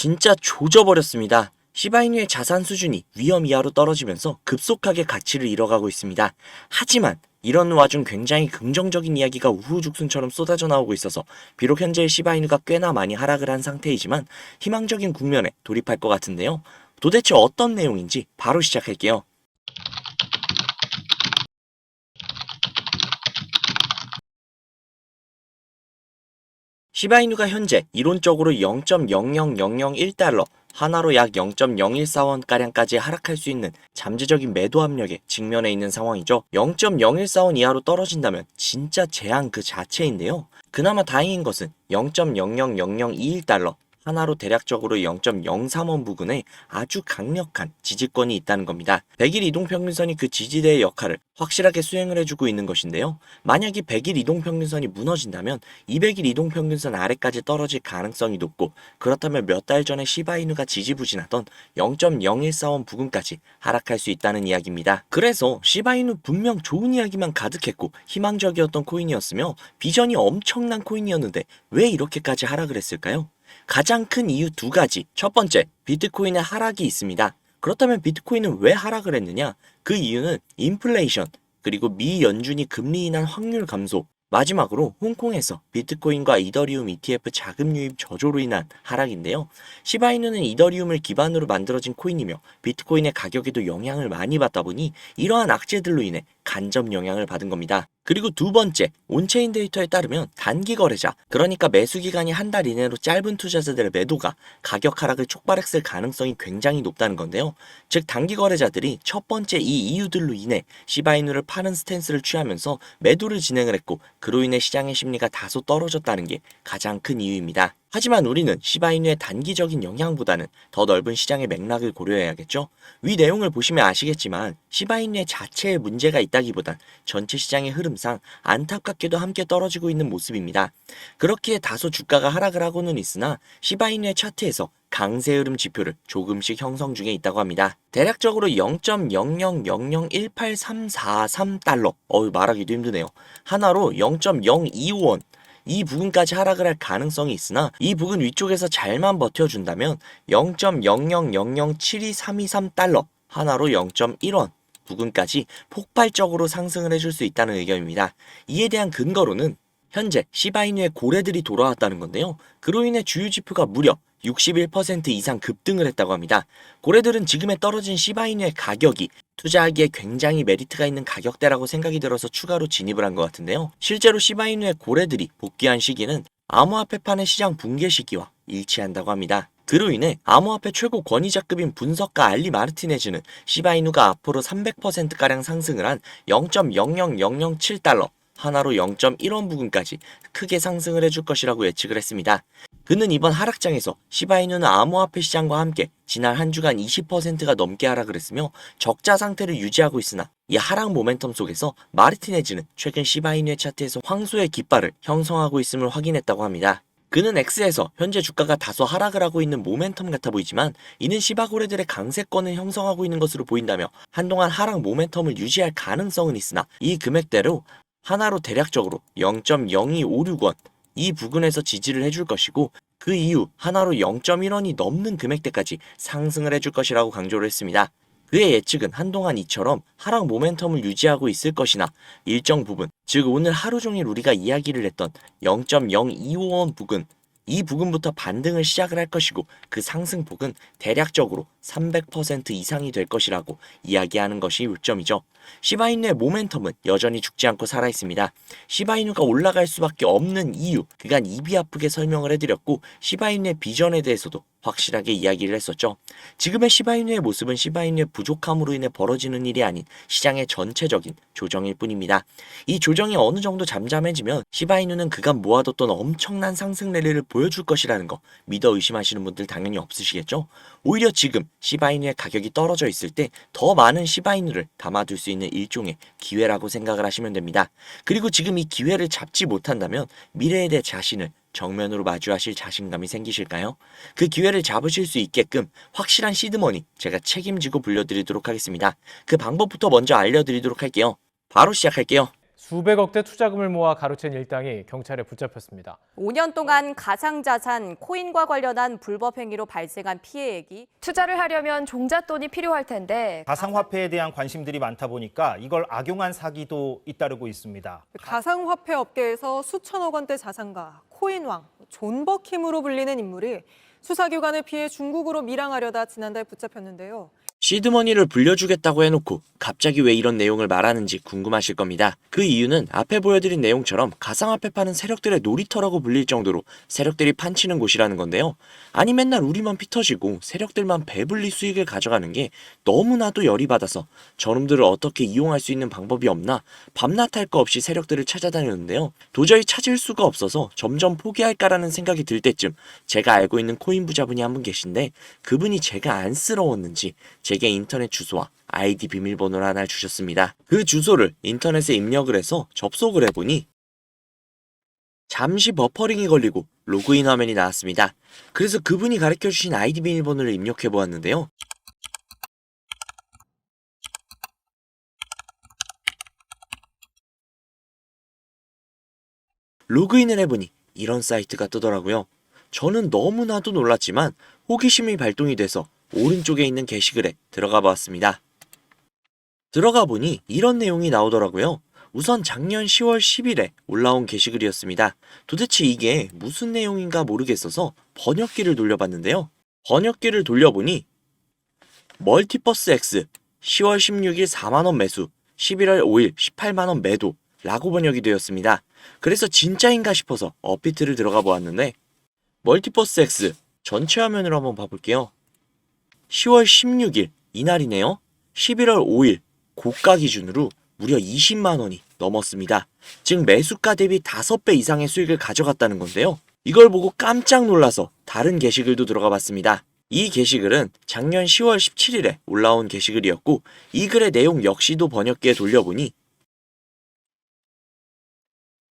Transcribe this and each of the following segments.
진짜 조져버렸습니다. 시바이누의 자산 수준이 위험 이하로 떨어지면서 급속하게 가치를 잃어가고 있습니다. 하지만 이런 와중 굉장히 긍정적인 이야기가 우후죽순처럼 쏟아져 나오고 있어서 비록 현재의 시바이누가 꽤나 많이 하락을 한 상태이지만 희망적인 국면에 돌입할 것 같은데요. 도대체 어떤 내용인지 바로 시작할게요. 시바이누가 현재 이론적으로 0.00001달러, 하나로 약 0.0114원가량까지 하락할 수 있는 잠재적인 매도 압력에 직면해 있는 상황이죠. 0.0114원 이하로 떨어진다면 진짜 재앙 그 자체인데요. 그나마 다행인 것은 0.000021달러, 하나로 대략적으로 0.03원 부근에 아주 강력한 지지권이 있다는 겁니다. 100일 이동평균선이 그 지지대의 역할을 확실하게 수행을 해주고 있는 것인데요. 만약 이 100일 이동평균선이 무너진다면 200일 이동평균선 아래까지 떨어질 가능성이 높고, 그렇다면 몇 달 전에 시바이누가 지지부진하던 0.014원 부근까지 하락할 수 있다는 이야기입니다. 그래서 시바이누 분명 좋은 이야기만 가득했고 희망적이었던 코인이었으며 비전이 엄청난 코인이었는데 왜 이렇게까지 하락을 했을까요? 가장 큰 이유 두 가지. 첫 번째, 비트코인의 하락이 있습니다. 그렇다면 비트코인은 왜 하락을 했느냐? 그 이유는 인플레이션, 그리고 미 연준이 금리 인하 확률 감소, 마지막으로 홍콩에서 비트코인과 이더리움 ETF 자금 유입 저조로 인한 하락인데요. 시바이누는 이더리움을 기반으로 만들어진 코인이며 비트코인의 가격에도 영향을 많이 받다 보니 이러한 악재들로 인해 간접 영향을 받은 겁니다. 그리고 두 번째, 온체인 데이터에 따르면 단기 거래자, 그러니까 매수 기간이 한 달 이내로 짧은 투자자들의 매도가 가격 하락을 촉발했을 가능성이 굉장히 높다는 건데요. 즉 단기 거래자들이 첫 번째 이 이유들로 인해 시바이누를 파는 스탠스를 취하면서 매도를 진행을 했고, 그로 인해 시장의 심리가 다소 떨어졌다는 게 가장 큰 이유입니다. 하지만 우리는 시바이누의 단기적인 영향보다는 더 넓은 시장의 맥락을 고려해야겠죠. 위 내용을 보시면 아시겠지만 시바이누의 자체에 문제가 있다기보단 전체 시장의 흐름상 안타깝게도 함께 떨어지고 있는 모습입니다. 그렇기에 다소 주가가 하락을 하고는 있으나 시바이누의 차트에서 강세 흐름 지표를 조금씩 형성 중에 있다고 합니다. 대략적으로 0.00001833달러, 말하기도 힘드네요. 하나로 0.025원, 이 부근까지 하락을 할 가능성이 있으나 이 부근 위쪽에서 잘만 버텨준다면 0.00007233달러, 하나로 0.1원 부근까지 폭발적으로 상승을 해줄 수 있다는 의견입니다. 이에 대한 근거로는 현재 시바이누의 고래들이 돌아왔다는 건데요. 그로 인해 주요 지표가 무려 61% 이상 급등을 했다고 합니다. 고래들은 지금의 떨어진 시바이누의 가격이 투자하기에 굉장히 메리트가 있는 가격대라고 생각이 들어서 추가로 진입을 한 것 같은데요. 실제로 시바이누의 고래들이 복귀한 시기는 암호화폐판의 시장 붕괴 시기와 일치한다고 합니다. 그로 인해 암호화폐 최고 권위자급인 분석가 알리 마르티네즈는 시바이누가 앞으로 300%가량 상승을 한 0.00007달러, 하나로 0.1원 부근까지 크게 상승을 해줄 것이라고 예측을 했습니다. 그는 이번 하락장에서 시바이누는 암호화폐 시장과 함께 지난 한 주간 20%가 넘게 하락을 했으며 적자 상태를 유지하고 있으나 이 하락 모멘텀 속에서 마르티네즈는 최근 시바이누의 차트에서 황소의 깃발을 형성하고 있음을 확인했다고 합니다. 그는 X에서 현재 주가가 다소 하락을 하고 있는 모멘텀 같아 보이지만 이는 시바고래들의 강세권을 형성하고 있는 것으로 보인다며 한동안 하락 모멘텀을 유지할 가능성은 있으나 이 금액대로 하나로 대략적으로 0.0256원, 이 부근에서 지지를 해줄 것이고 그 이후 하나로 0.1원이 넘는 금액대까지 상승을 해줄 것이라고 강조를 했습니다. 그의 예측은 한동안 이처럼 하락 모멘텀을 유지하고 있을 것이나 일정 부분, 즉 오늘 하루 종일 우리가 이야기를 했던 0.025원 부근, 이 부근부터 반등을 시작을 할 것이고 그 상승폭은 대략적으로 300% 이상이 될 것이라고 이야기하는 것이 요점이죠. 시바이누의 모멘텀은 여전히 죽지 않고 살아있습니다. 시바이누가 올라갈 수밖에 없는 이유, 그간 입이 아프게 설명을 해드렸고 시바이누의 비전에 대해서도 확실하게 이야기를 했었죠. 지금의 시바이누의 모습은 시바이누의 부족함으로 인해 벌어지는 일이 아닌 시장의 전체적인 조정일 뿐입니다. 이 조정이 어느 정도 잠잠해지면 시바이누는 그간 모아뒀던 엄청난 상승 랠리를 보여줄 것이라는 거 믿어 의심하시는 분들 당연히 없으시겠죠? 오히려 지금 시바이누의 가격이 떨어져 있을 때 더 많은 시바이누를 담아둘 수 있는 일종의 기회라고 생각을 하시면 됩니다. 그리고 지금 이 기회를 잡지 못한다면 미래에 대해 자신을 정면으로 마주하실 자신감이 생기실까요? 그 기회를 잡으실 수 있게끔 확실한 시드머니 제가 책임지고 불려드리도록 하겠습니다. 그 방법부터 먼저 알려드리도록 할게요. 바로 시작할게요. 수백억대 투자금을 모아 가로챈 일당이 경찰에 붙잡혔습니다. 5년 동안 가상자산, 코인과 관련한 불법 행위로 발생한 피해액이 투자를 하려면 종잣돈이 필요할 텐데 가상화폐에 대한 관심들이 많다 보니까 이걸 악용한 사기도 잇따르고 있습니다. 가상화폐 업계에서 수천억 원대 자산가, 코인왕, 존버킴으로 불리는 인물이 수사기관을 피해 중국으로 밀항하려다 지난달 붙잡혔는데요. 시드머니를 불려주겠다고 해놓고 갑자기 왜 이런 내용을 말하는지 궁금하실 겁니다. 그 이유는 앞에 보여드린 내용처럼 가상화폐 파는 세력들의 놀이터라고 불릴 정도로 세력들이 판치는 곳이라는 건데요. 아니 맨날 우리만 피 터지고 세력들만 배불리 수익을 가져가는 게 너무나도 열이 받아서 저놈들을 어떻게 이용할 수 있는 방법이 없나 밤낮 할 거 없이 세력들을 찾아다녔는데요. 도저히 찾을 수가 없어서 점점 포기할까라는 생각이 들 때쯤 제가 알고 있는 코인 부자분이 한 분 계신데 그분이 제가 안쓰러웠는지 제게 인터넷 주소와 아이디 비밀번호를 하나 주셨습니다. 그 주소를 인터넷에 입력을 해서 접속을 해보니 잠시 버퍼링이 걸리고 로그인 화면이 나왔습니다. 그래서 그분이 가르쳐주신 아이디 비밀번호를 입력해 보았는데요. 로그인을 해보니 이런 사이트가 뜨더라고요. 저는 너무나도 놀랐지만 호기심이 발동이 돼서 오른쪽에 있는 게시글에 들어가 보았습니다. 들어가 보니 이런 내용이 나오더라고요. 우선 작년 10월 10일에 올라온 게시글이었습니다. 도대체 이게 무슨 내용인가 모르겠어서 번역기를 돌려봤는데요. 번역기를 돌려보니 멀티버스 X 10월 16일 4만원 매수, 11월 5일 18만원 매도 라고 번역이 되었습니다. 그래서 진짜인가 싶어서 업비트를 들어가 보았는데 멀티버스 X 전체 화면으로 한번 봐볼게요. 10월 16일 이날이네요. 11월 5일 고가 기준으로 무려 20만 원이 넘었습니다. 즉 매수가 대비 5배 이상의 수익을 가져갔다는 건데요. 이걸 보고 깜짝 놀라서 다른 게시글도 들어가 봤습니다. 이 게시글은 작년 10월 17일에 올라온 게시글이었고 이 글의 내용 역시도 번역기에 돌려보니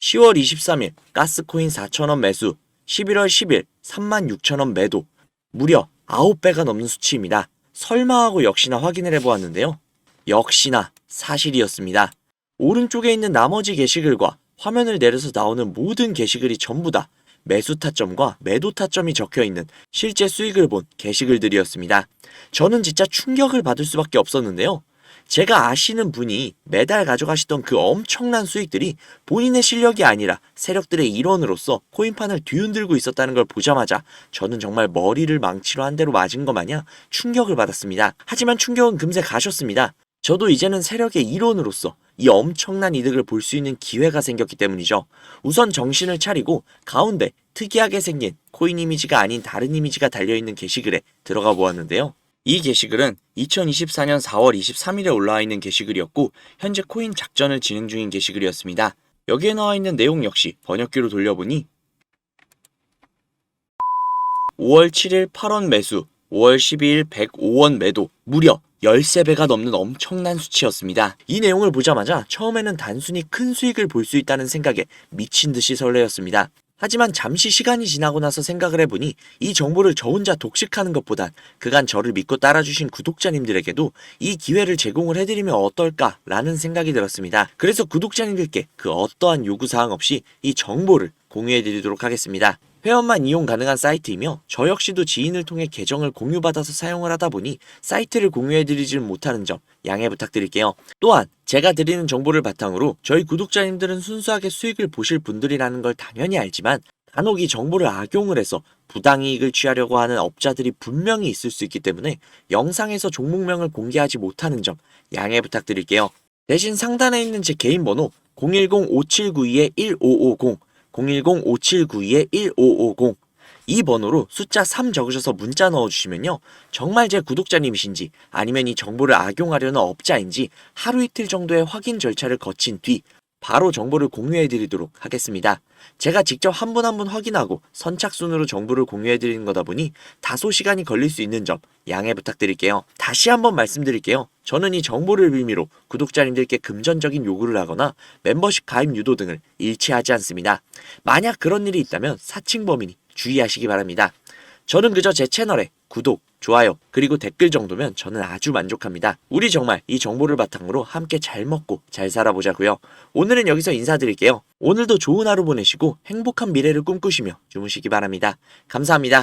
10월 23일 가스코인 4,000원 매수, 11월 10일 36,000원 매도, 무려 9배가 넘는 수치입니다. 설마 하고 역시나 확인을 해보았는데요. 역시나 사실이었습니다. 오른쪽에 있는 나머지 게시글과 화면을 내려서 나오는 모든 게시글이 전부 다 매수 타점과 매도 타점이 적혀있는 실제 수익을 본 게시글들이었습니다. 저는 진짜 충격을 받을 수밖에 없었는데요. 제가 아시는 분이 매달 가져가시던 그 엄청난 수익들이 본인의 실력이 아니라 세력들의 일원으로서 코인판을 뒤흔들고 있었다는 걸 보자마자 저는 정말 머리를 망치로 한 대로 맞은 것 마냥 충격을 받았습니다. 하지만 충격은 금세 가셨습니다. 저도 이제는 세력의 일원으로서 이 엄청난 이득을 볼 수 있는 기회가 생겼기 때문이죠. 우선 정신을 차리고 가운데 특이하게 생긴 코인 이미지가 아닌 다른 이미지가 달려있는 게시글에 들어가 보았는데요. 이 게시글은 2024년 4월 23일에 올라와 있는 게시글이었고 현재 코인 작전을 진행 중인 게시글이었습니다. 여기에 나와 있는 내용 역시 번역기로 돌려보니 5월 7일 8원 매수, 5월 12일 105원 매도, 무려 13배가 넘는 엄청난 수치였습니다. 이 내용을 보자마자 처음에는 단순히 큰 수익을 볼 수 있다는 생각에 미친 듯이 설레었습니다. 하지만 잠시 시간이 지나고 나서 생각을 해보니 이 정보를 저 혼자 독식하는 것보단 그간 저를 믿고 따라주신 구독자님들에게도 이 기회를 제공을 해드리면 어떨까라는 생각이 들었습니다. 그래서 구독자님들께 그 어떠한 요구사항 없이 이 정보를 공유해드리도록 하겠습니다. 회원만 이용 가능한 사이트이며 저 역시도 지인을 통해 계정을 공유받아서 사용을 하다 보니 사이트를 공유해드리지는 못하는 점 양해 부탁드릴게요. 또한 제가 드리는 정보를 바탕으로 저희 구독자님들은 순수하게 수익을 보실 분들이라는 걸 당연히 알지만 간혹 이 정보를 악용을 해서 부당이익을 취하려고 하는 업자들이 분명히 있을 수 있기 때문에 영상에서 종목명을 공개하지 못하는 점 양해 부탁드릴게요. 대신 상단에 있는 제 개인 번호 010-5792-1550 010-5792-1550 이 번호로 숫자 3 적으셔서 문자 넣어주시면요. 정말 제 구독자님이신지 아니면 이 정보를 악용하려는 업자인지 하루 이틀 정도의 확인 절차를 거친 뒤 바로 정보를 공유해드리도록 하겠습니다. 제가 직접 한 분 한 분 확인하고 선착순으로 정보를 공유해드리는 거다 보니 다소 시간이 걸릴 수 있는 점 양해 부탁드릴게요. 다시 한번 말씀드릴게요. 저는 이 정보를 빌미로 구독자님들께 금전적인 요구를 하거나 멤버십 가입 유도 등을 일치하지 않습니다. 만약 그런 일이 있다면 사칭 범인이 주의하시기 바랍니다. 저는 그저 제 채널에 구독, 좋아요, 그리고 댓글 정도면 저는 아주 만족합니다. 우리 정말 이 정보를 바탕으로 함께 잘 먹고 잘 살아보자고요. 오늘은 여기서 인사드릴게요. 오늘도 좋은 하루 보내시고 행복한 미래를 꿈꾸시며 주무시기 바랍니다. 감사합니다.